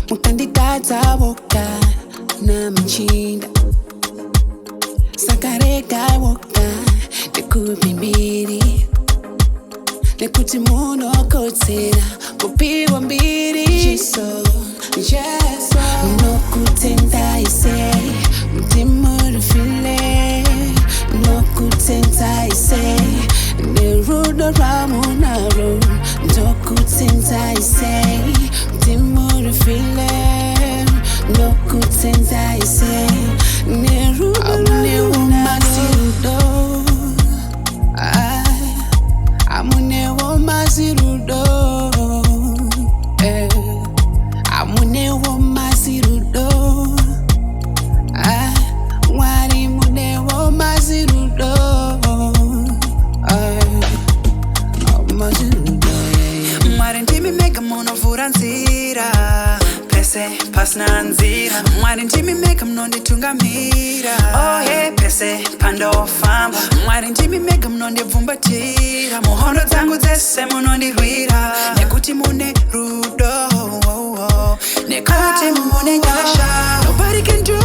mukandidadza woga namuchinda saka regai woga ndikupimbiri nekuti munokodzera kupiwa mbiri Jesu nokutenda ise mutimurufile nokutenda ise nerudo rwamunaro ndokutenda ise mutimurufile nokutenda ise nerudo rwamunaro amunewo Mazirudo amunewo Mazirudo mwari munewo Mazirudo Mazirudo mwari ndimi mega munovhura nzira pese pasina nzira mwari ndimi mega munonditungamira ohe pese pandofamba mwari ndimi mega munondibvumbatira muhondo dzangu dzese munondirwira nekuti mune rudo nekuti mune nyasha nobody can do